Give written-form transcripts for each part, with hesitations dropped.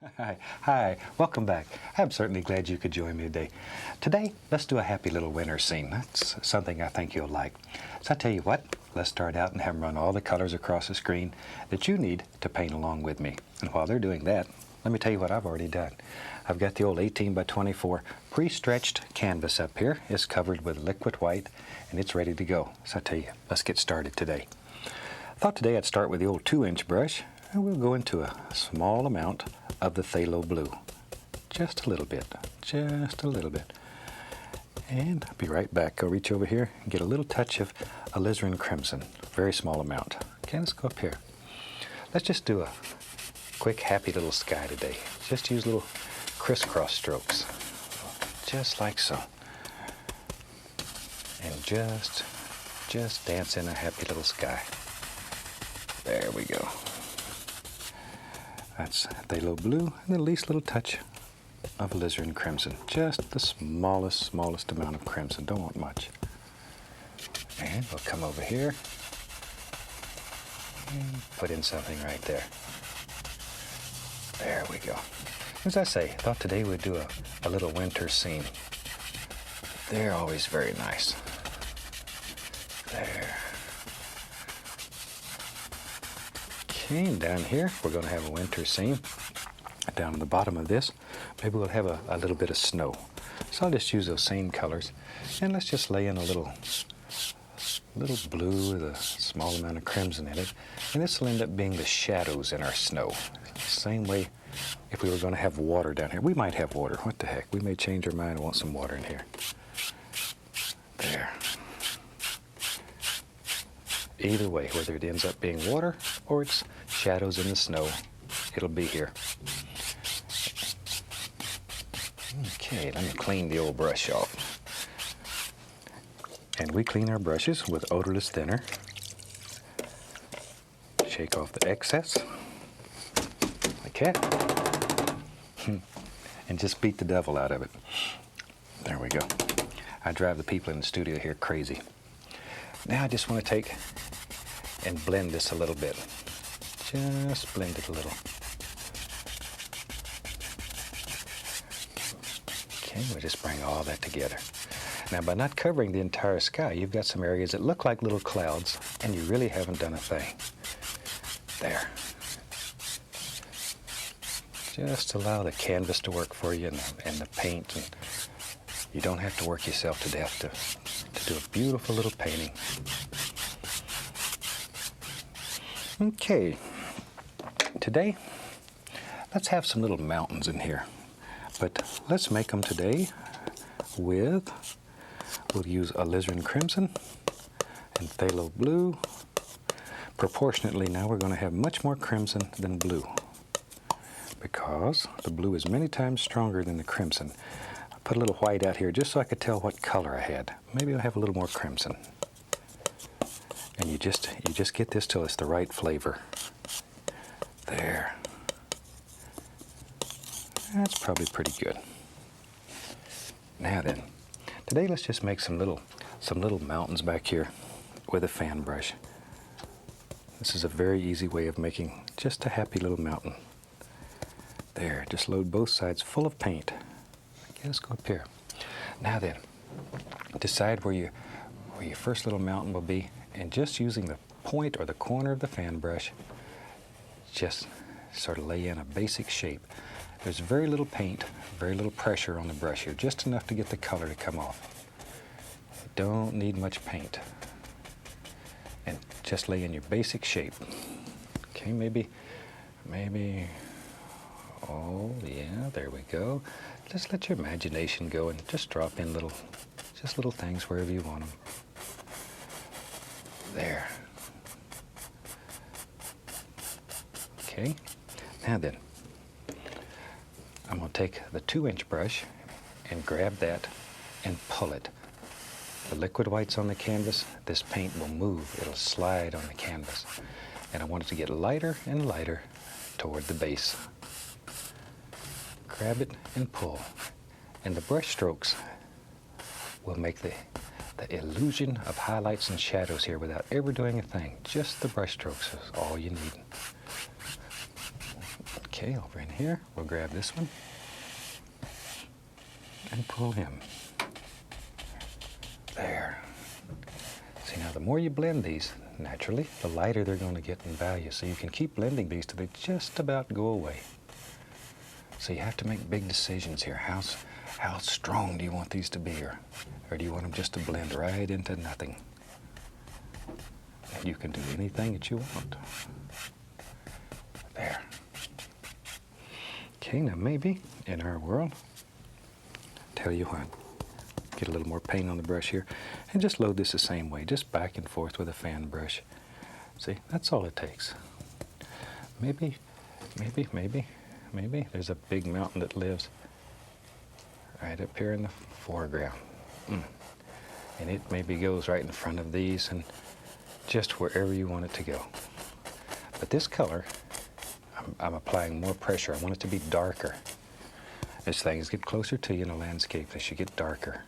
Hi, welcome back. I'm certainly glad you could join me today. Today, let's do a happy little winter scene. That's something I think you'll like. So I tell you what, let's start out and have them run all the colors across the screen that you need to paint along with me. And while they're doing that, let me tell you what I've already done. I've got the old 18 by 24 pre-stretched canvas up here. It's covered with liquid white and it's ready to go. So I tell you, let's get started today. I thought today I'd start with the old 2-inch brush and we'll go into a small amount of the phthalo blue. Just a little bit, And I'll be right back. I'll reach over here and get a little touch of alizarin crimson, very small amount. Okay, let's go up here. Let's just do a quick happy little sky today. Just use little crisscross strokes, just like so. And just dance in a happy little sky. There we go. That's phthalo blue and the least little touch of alizarin crimson. Just the smallest amount of crimson. Don't want much. And we'll come over here and put in something right there. There we go. As I say, I thought today we'd do a little winter scene. They're always very nice. There. Okay, and down here we're going to have a winter scene. Down at the bottom of this, maybe we'll have a little bit of snow. So I'll just use those same colors, and let's just lay in a little blue with a small amount of crimson in it, and this will end up being the shadows in our snow. Same way if we were going to have water down here. We might have water. What the heck? We may change our mind and want some water in here. There. Either way, whether it ends up being water or it's shadows in the snow, it'll be here. Okay, let me clean the old brush off. And we clean our brushes with odorless thinner. Shake off the excess, like that. And just beat the devil out of it. There we go. I drive the people in the studio here crazy. Now I just want to take and blend this a little bit. Just blend it a little. Okay, we'll just bring all that together. Now by not covering the entire sky, you've got some areas that look like little clouds and you really haven't done a thing. There. Just allow the canvas to work for you and the paint, and you don't have to work yourself to death to do a beautiful little painting. Okay, today let's have some little mountains in here, but let's make them today we'll use alizarin crimson and phthalo blue. Proportionately now we're going to have much more crimson than blue because the blue is many times stronger than the crimson. I put a little white out here just so I could tell what color I had. Maybe I'll have a little more crimson. And you just get this till it's the right flavor. There. That's probably pretty good. Now then, today let's just make some little mountains back here with a fan brush. This is a very easy way of making just a happy little mountain. There, just load both sides full of paint. Okay, let's go up here. Now then, decide where your first little mountain will be, and just using the point or the corner of the fan brush, just sort of lay in a basic shape. There's very little paint, very little pressure on the brush here, just enough to get the color to come off. You don't need much paint. And just lay in your basic shape. Okay, maybe, oh yeah, there we go. Just let your imagination go and just drop in little things wherever you want them. There. Okay, now then, I'm going to take the 2-inch brush and grab that and pull it. The liquid white's on the canvas, this paint will move, it'll slide on the canvas. And I want it to get lighter and lighter toward the base. Grab it and pull. And the brush strokes will make the illusion of highlights and shadows here without ever doing a thing. Just the brush strokes is all you need. Okay, over in here, we'll grab this one and pull him. There. See, now the more you blend these, naturally, the lighter they're going to get in value. So you can keep blending these till they just about go away. So you have to make big decisions here. How strong do you want these to be, or do you want them just to blend right into nothing? And you can do anything that you want. There. Okay, now maybe in our world, tell you what, get a little more paint on the brush here, and just load this the same way, just back and forth with a fan brush. See, that's all it takes. Maybe there's a big mountain that lives right up here in the foreground. And it maybe goes right in front of these and just wherever you want it to go. But this color, I'm applying more pressure. I want it to be darker. As things get closer to you in a landscape, they should get darker.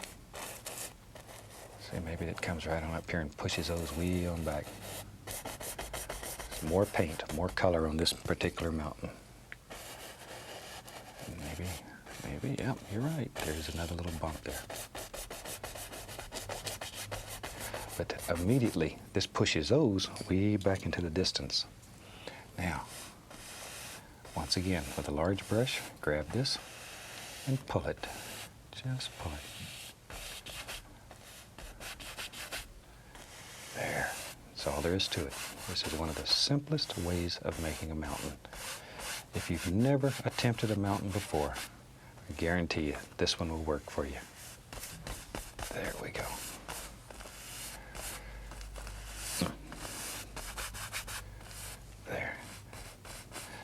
See, maybe it comes right on up here and pushes those way on back. More paint, more color on this particular mountain. Maybe, yep, you're right. There's another little bump there. But immediately, this pushes those way back into the distance. Now, once again, with a large brush, grab this and pull it. Just pull it. There. That's all there is to it. This is one of the simplest ways of making a mountain. If you've never attempted a mountain before, I guarantee you this one will work for you. There we go. There.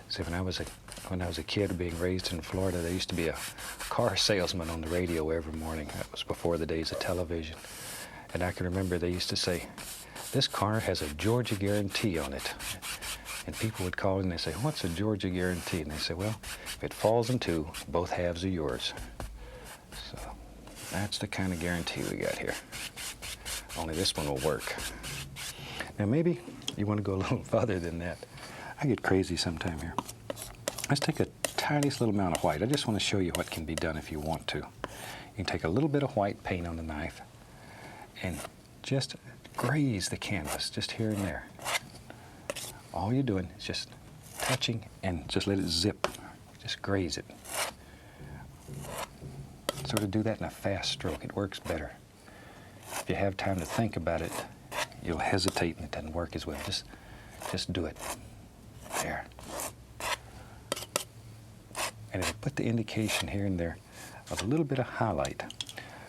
See, when I was a kid being raised in Florida, there used to be a car salesman on the radio every morning. That was before the days of television. And I can remember they used to say, "This car has a Georgia guarantee on it." And people would call in and they say, "What's a Georgia guarantee?" And they say, "Well, if it falls in two, both halves are yours." So that's the kind of guarantee we got here. Only this one will work. Now maybe you want to go a little farther than that. I get crazy sometime here. Let's take a tiniest little amount of white. I just want to show you what can be done if you want to. You can take a little bit of white paint on the knife and just graze the canvas, just here and there. All you're doing is just touching and just let it zip. Just graze it. Sort of do that in a fast stroke. It works better. If you have time to think about it, you'll hesitate and it doesn't work as well. Just do it. There. And it'll put the indication here and there of a little bit of highlight.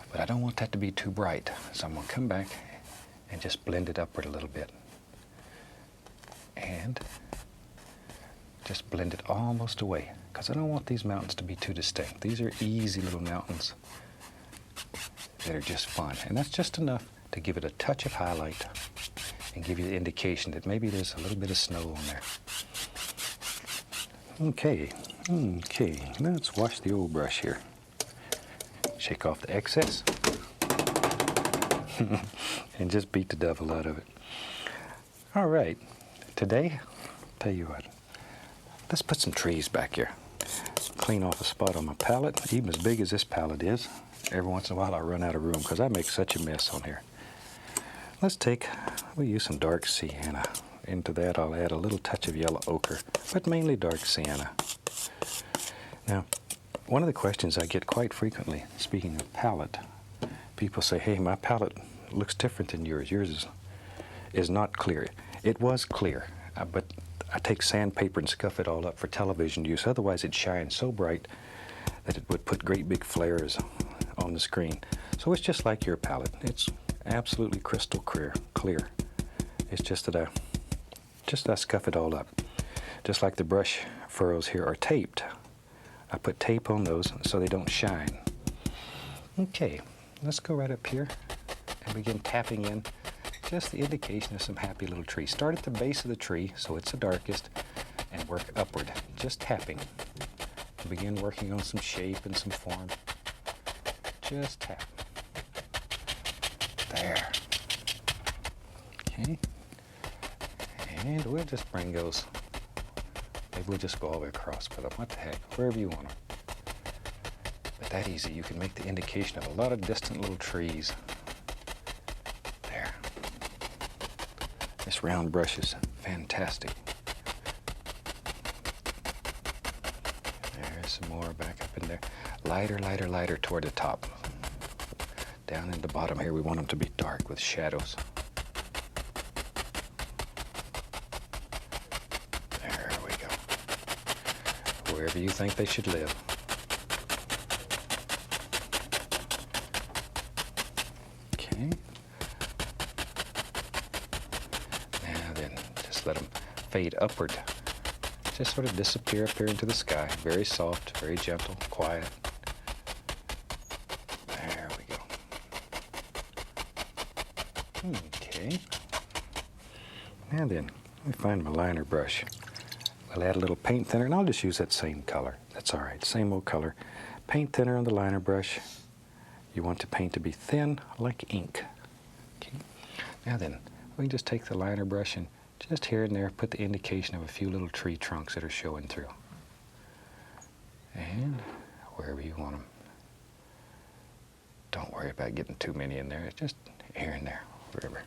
But I don't want that to be too bright. So I'm going to come back and just blend it upward a little bit. And just blend it almost away, because I don't want these mountains to be too distinct. These are easy little mountains that are just fun. And that's just enough to give it a touch of highlight and give you the indication that maybe there's a little bit of snow on there. Okay, let's wash the old brush here. Shake off the excess and just beat the devil out of it. All right. Today, tell you what, let's put some trees back here. Clean off a spot on my palette, even as big as this palette is. Every once in a while I run out of room because I make such a mess on here. We'll use some dark sienna. Into that I'll add a little touch of yellow ochre, but mainly dark sienna. Now, one of the questions I get quite frequently, speaking of palette, people say, "Hey, my palette looks different than yours. Yours is not clear." It was clear, but I take sandpaper and scuff it all up for television use. Otherwise, it shines so bright that it would put great big flares on the screen. So it's just like your palette. It's absolutely crystal clear. It's just that I scuff it all up. Just like the brush furrows here are taped. I put tape on those so they don't shine. Okay, let's go right up here and begin tapping in just the indication of some happy little trees. Start at the base of the tree so it's the darkest and work upward, just tapping. Begin working on some shape and some form. Just tap. There. Okay. And we'll just bring those Maybe we'll just go all the way across with them. What the heck? Wherever you want them. But that easy, you can make the indication of a lot of distant little trees. There. This round brush is fantastic. There's some more back up in there. Lighter, lighter, lighter toward the top. Down in the bottom here, we want them to be dark with shadows. There we go. Wherever you think they should live. Okay. Now then, just let them fade upward. Just sort of disappear up here into the sky. Very soft, very gentle, quiet. There we go. Okay. Now then, let me find my liner brush. We'll add a little paint thinner, and I'll just use that same color. That's all right, same old color. Paint thinner on the liner brush. You want the paint to be thin, like ink. Okay. Now then, we can just take the liner brush and just here and there put the indication of a few little tree trunks that are showing through. And wherever you want them. Don't worry about getting too many in there. It's just here and there, wherever.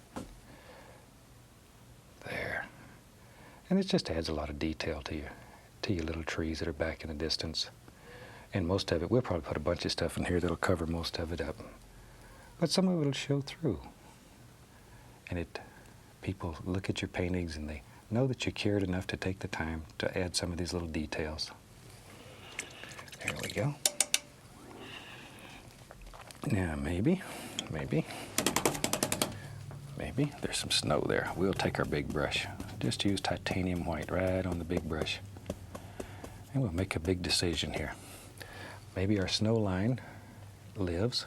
There. And it just adds a lot of detail to your little trees that are back in the distance. And most of it, we'll probably put a bunch of stuff in here that'll cover most of it up. But some of it will show through. And people look at your paintings and they know that you cared enough to take the time to add some of these little details. There we go. Now maybe there's some snow there. We'll take our big brush. Just use titanium white right on the big brush. And we'll make a big decision here. Maybe our snow line lives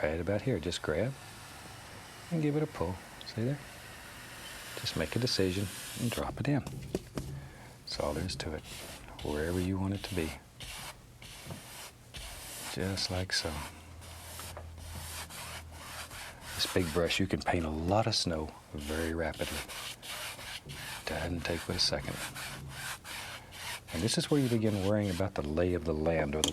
right about here. Just grab and give it a pull. See there? Just make a decision and drop it in. That's all there is to it. Wherever you want it to be. Just like so. This big brush, you can paint a lot of snow very rapidly. Doesn't take but a second. And this is where you begin worrying about the lay of the land, or the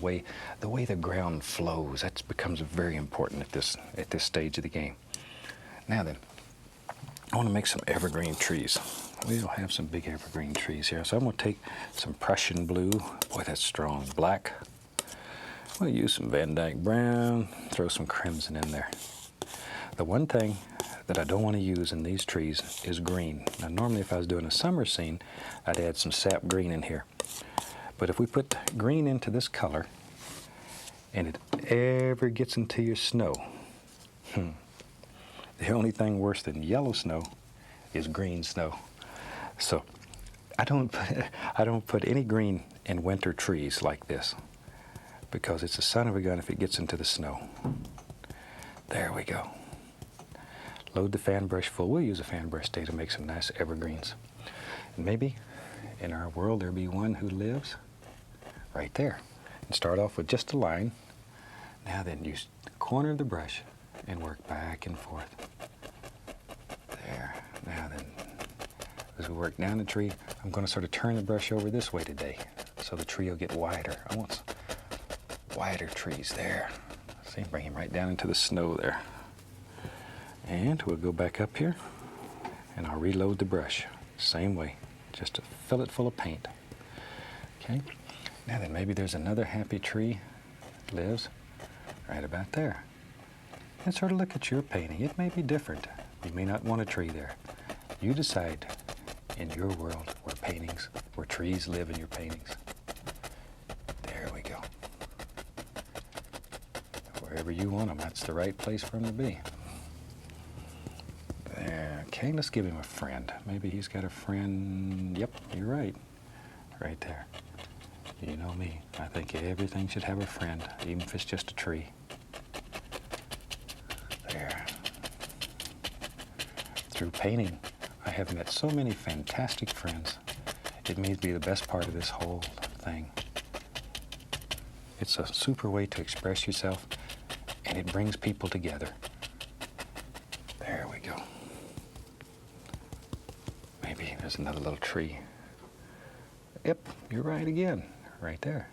way the ground flows. That becomes very important at this stage of the game. Now then, I want to make some evergreen trees. We'll have some big evergreen trees here. So I'm going to take some Prussian blue. Boy, that's strong. Black. We'll use some Van Dyke brown. Throw some crimson in there. The one thing that I don't want to use in these trees is green. Now, normally if I was doing a summer scene, I'd add some sap green in here. But if we put green into this color, and it ever gets into your snow, the only thing worse than yellow snow is green snow. So I don't put any green in winter trees like this, because it's a son of a gun if it gets into the snow. There we go. Load the fan brush full. We'll use a fan brush today to make some nice evergreens. And maybe in our world there'll be one who lives right there. And start off with just a line. Now then, use the corner of the brush and work back and forth. There. Now then, as we work down the tree, I'm going to sort of turn the brush over this way today so the tree will get wider. I want some wider trees there. See, bring him right down into the snow there. And we'll go back up here and I'll reload the brush. Same way, just to fill it full of paint. Okay, now then maybe there's another happy tree that lives right about there. And sort of look at your painting. It may be different. You may not want a tree there. You decide in your world where trees live in your paintings. There we go. Wherever you want them, that's the right place for them to be. There. Okay, let's give him a friend. Maybe he's got a friend. Yep, you're right. Right there. You know me. I think everything should have a friend, even if it's just a tree. There. Through painting, I have met so many fantastic friends. It may be the best part of this whole thing. It's a super way to express yourself, and it brings people together. There we go. Maybe there's another little tree. Yep, you're right again, right there.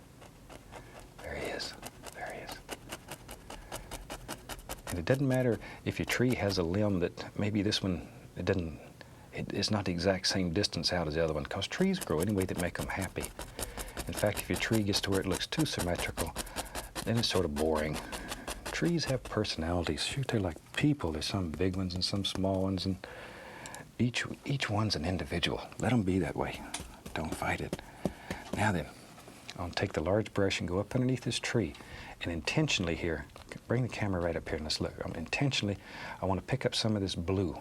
There he is, there he is. And it doesn't matter if your tree has a limb that maybe this one, it's not the exact same distance out as the other one, because trees grow any way that make them happy. In fact, if your tree gets to where it looks too symmetrical, then it's sort of boring. Trees have personalities. Shoot, they're like people. There's some big ones and some small ones, and each one's an individual. Let them be that way. Don't fight it. Now then, I'll take the large brush and go up underneath this tree, and intentionally here, bring the camera right up here and let's look. Intentionally, I want to pick up some of this blue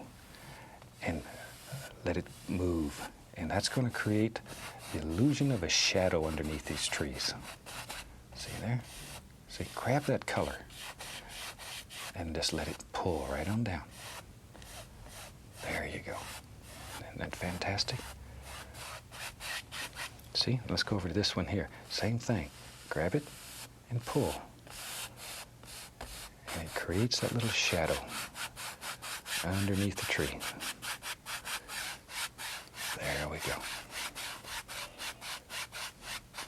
and let it move. And that's going to create the illusion of a shadow underneath these trees. See there? See, grab that color and just let it pull right on down. There you go. Isn't that fantastic? See, let's go over to this one here. Same thing. Grab it and pull. And it creates that little shadow underneath the tree. There we go.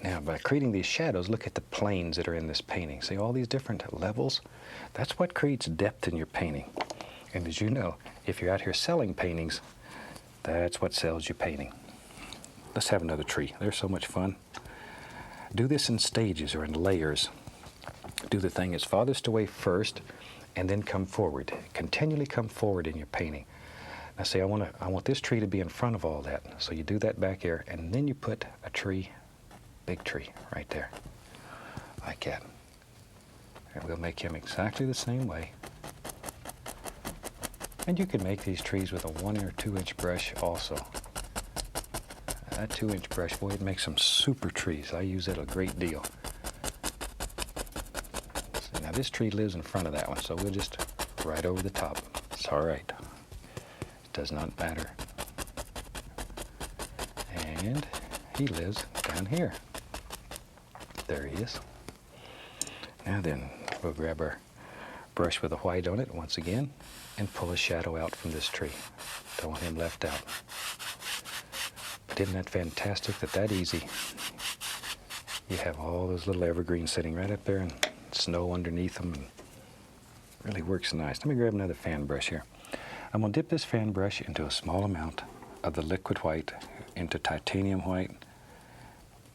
Now, by creating these shadows, look at the planes that are in this painting. See all these different levels? That's what creates depth in your painting. And as you know, if you're out here selling paintings, that's what sells you painting. Let's have another tree. They're so much fun. Do this in stages or in layers. Do the thing as farthest away first, and then come forward. Continually come forward in your painting. Now see, I want this tree to be in front of all that. So you do that back here, and then you put a tree, big tree, right there, like that. And we'll make him exactly the same way. And you can make these trees with a 1 or 2 inch brush also. That 2 inch brush, boy, it makes some super trees. I use that a great deal. So now this tree lives in front of that one, so we'll just right over the top. It's all right. It does not matter. And he lives down here. There he is. Now then, we'll grab our brush with a white on it once again and pull a shadow out from this tree. Don't want him left out. But isn't that fantastic that easy? You have all those little evergreens sitting right up there and snow underneath them, and really works nice. Let me grab another fan brush here. I'm going to dip this fan brush into a small amount of the liquid white, into titanium white,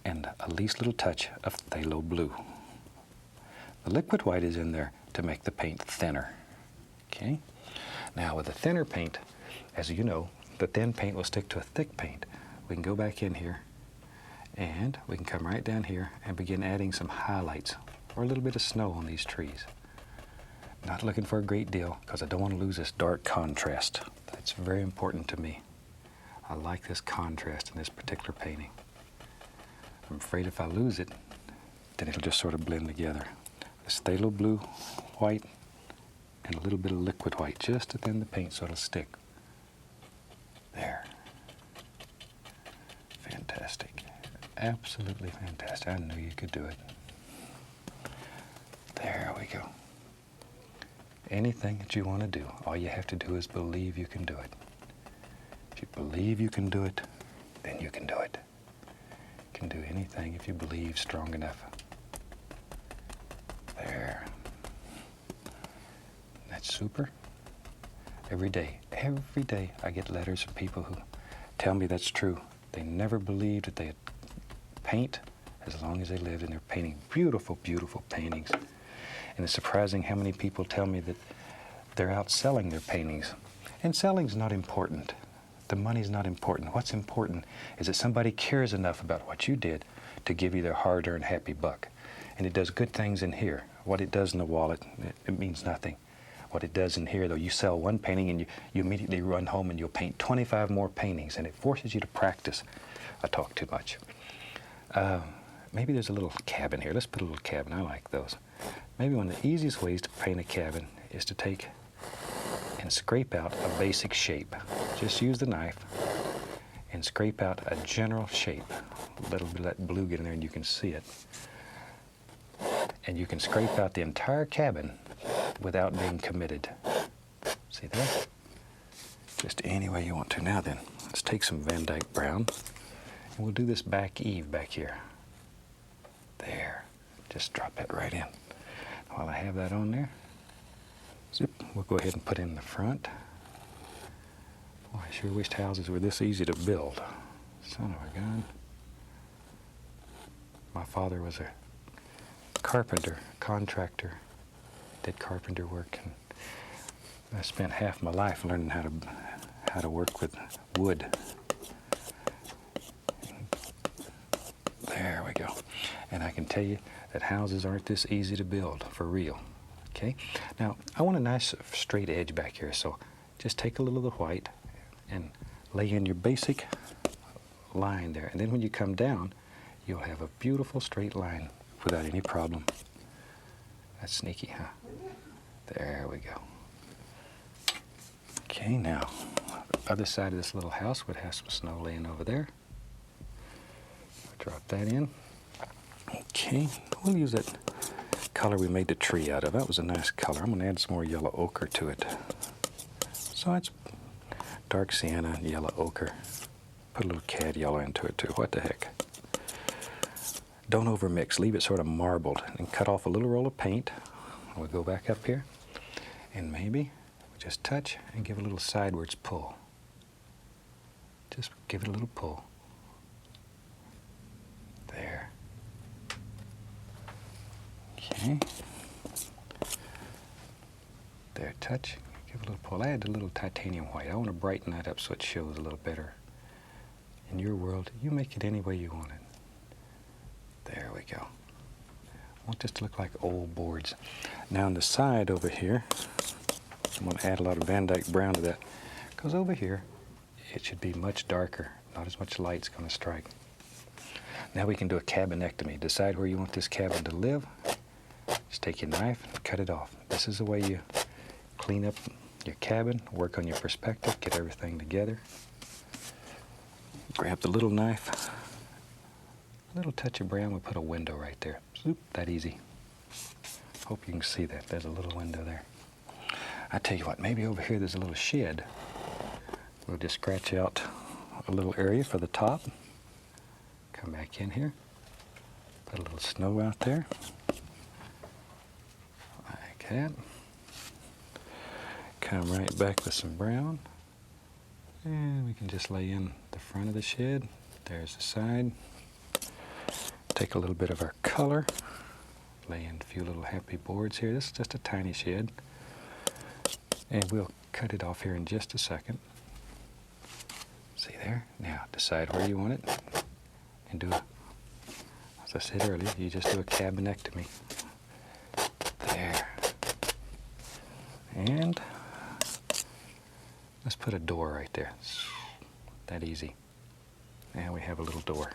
and a least little touch of phthalo blue. The liquid white is in there to make the paint thinner. Okay? Now with the thinner paint, as you know, the thin paint will stick to a thick paint. We can go back in here and we can come right down here and begin adding some highlights or a little bit of snow on these trees. Not looking for a great deal because I don't want to lose this dark contrast. That's very important to me. I like this contrast in this particular painting. I'm afraid if I lose it, then it'll just sort of blend together. This phthalo blue, white, and a little bit of liquid white just to thin the paint so it'll stick. There. Fantastic. Absolutely fantastic. I knew you could do it. There we go. Anything that you want to do, all you have to do is believe you can do it. If you believe you can do it, then you can do it. You can do anything if you believe strong enough. There. That's super. Every day I get letters from people who tell me that's true. They never believed that they'd paint as long as they lived, and they're painting beautiful, beautiful paintings. And it's surprising how many people tell me that they're out selling their paintings. And selling's not important. The money's not important. What's important is that somebody cares enough about what you did to give you their hard-earned happy buck. And it does good things in here. What it does in the wallet, it means nothing. What it does in here, though, you sell one painting and you immediately run home and you'll paint 25 more paintings, and it forces you to practice. I talk too much. Maybe there's a little cabin here. Let's put a little cabin. I like those. Maybe one of the easiest ways to paint a cabin is to take and scrape out a basic shape. Just use the knife and scrape out a general shape. Let that blue get in there and you can see it. And you can scrape out the entire cabin without being committed. See that? Just any way you want to. Now then, let's take some Van Dyke Brown And we'll do this back eave back here. There. Just drop that right in. While I have that on there, zip, we'll go ahead and put in the front. Boy, I sure wished houses were this easy to build. Son of a gun. My father was a carpenter, contractor, did carpenter work, and I spent half my life learning how to work with wood. There we go. And I can tell you that houses aren't this easy to build, for real. Okay? Now, I want a nice straight edge back here, so just take a little of the white and lay in your basic line there. And then when you come down, you'll have a beautiful straight line without any problem. That's sneaky, huh? There we go. Okay, now, the other side of this little house would have some snow laying over there. Drop that in. Okay, we'll use that color we made the tree out of. That was a nice color. I'm going to add some more yellow ochre to it. So it's dark sienna, yellow ochre. Put a little cad yellow into it too. What the heck? Don't overmix. Leave it sort of marbled. And cut off a little roll of paint. We'll go back up here. And maybe just touch and give a little sidewards pull. Just give it a little pull. There. Okay. There, touch. Give it a little pull. Add a little titanium white. I want to brighten that up so it shows a little better. In your world, you make it any way you want it. There we go. I want this to look like old boards. Now on the side over here, I'm going to add a lot of Van Dyke brown to that, because over here, it should be much darker. Not as much light's going to strike. Now we can do a cabinectomy. Decide where you want this cabin to live. Just take your knife and cut it off. This is the way you clean up your cabin, work on your perspective, get everything together. Grab the little knife. A little touch of brown, we'll put a window right there. Zoop, that easy. Hope you can see that. There's a little window there. I tell you what, maybe over here there's a little shed. We'll just scratch out a little area for the top. Come back in here. Put a little snow out there. Like that. Come right back with some brown. And we can just lay in the front of the shed. There's the side. Take a little bit of our color. Lay in a few little happy boards here. This is just a tiny shed. And we'll cut it off here in just a second. See there? Now decide where you want it. And do, as I said earlier, you just do a cabinectomy. There. And let's put a door right there. That easy. Now we have a little door.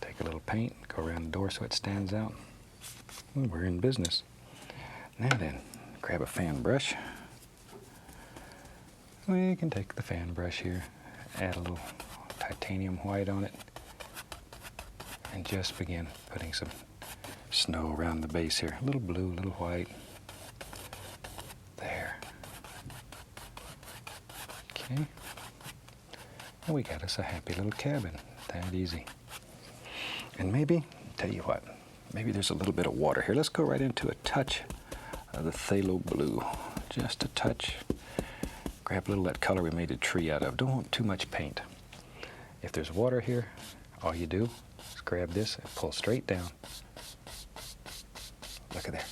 Take a little paint, go around the door so it stands out. We're in business. Now then, grab a fan brush. We can take the fan brush here, add a little titanium white on it, and just begin putting some snow around the base here. A little blue, a little white. There. Okay. And we got us a happy little cabin. That easy. And maybe, tell you what, maybe there's a little bit of water here. Let's go right into a touch of the phthalo blue. Just a touch. Grab a little of that color we made a tree out of. Don't want too much paint. If there's water here, all you do is grab this and pull straight down. Look at there.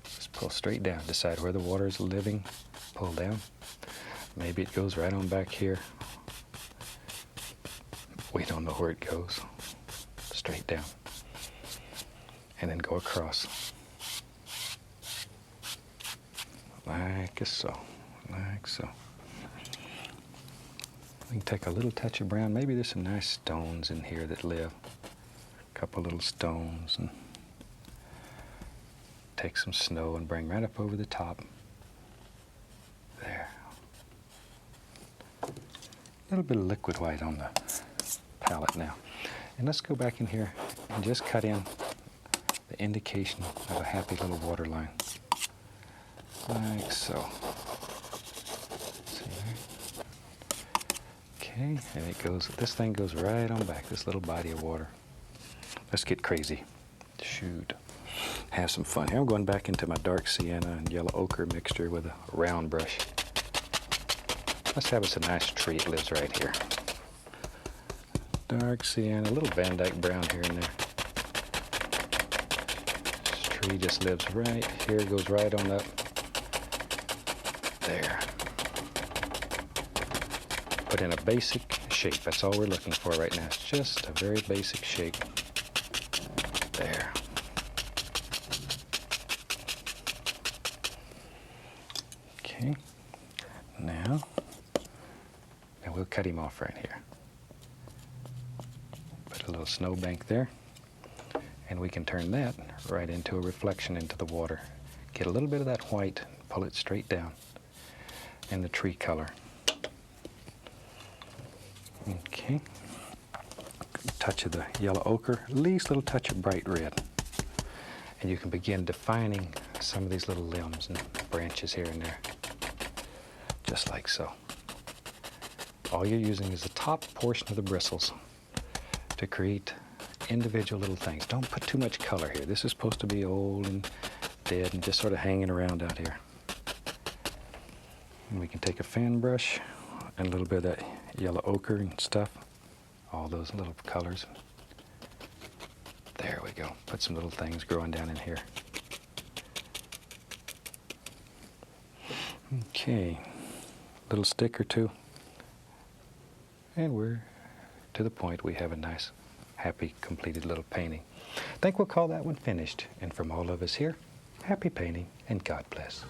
Just pull straight down. Decide where the water is living. Pull down. Maybe it goes right on back here. We don't know where it goes. Straight down. And then go across. Like so. Like so. We can take a little touch of brown. Maybe there's some nice stones in here that live. A couple little stones. And take some snow and bring right up over the top. There. A little bit of liquid white on the palette now. And let's go back in here and just cut in the indication of a happy little water line. Like so. See there? Okay, and it goes, this thing goes right on back, this little body of water. Let's get crazy. Shoot. Have some fun. Here I'm going back into my dark sienna and yellow ochre mixture with a round brush. Let's have us a nice tree. It lives right here. Dark sienna, a little Van Dyke brown here and there. This tree just lives right here, goes right on up. There. Put in a basic shape. That's all we're looking for right now. It's just a very basic shape. There. Okay. Now, and we'll cut him off right here. Put a little snowbank there. And we can turn that right into a reflection into the water. Get a little bit of that white, pull it straight down. And the tree color. Okay. Touch of the yellow ochre, least little touch of bright red. And you can begin defining some of these little limbs and branches here and there. Just like so. All you're using is the top portion of the bristles to create individual little things. Don't put too much color here. This is supposed to be old and dead and just sort of hanging around out here. And we can take a fan brush and a little bit of that yellow ochre and stuff. All those little colors. There we go. Put some little things growing down in here. Okay. Little stick or two. And we're to the point we have a nice, happy, completed little painting. I think we'll call that one finished. And from all of us here, happy painting and God bless.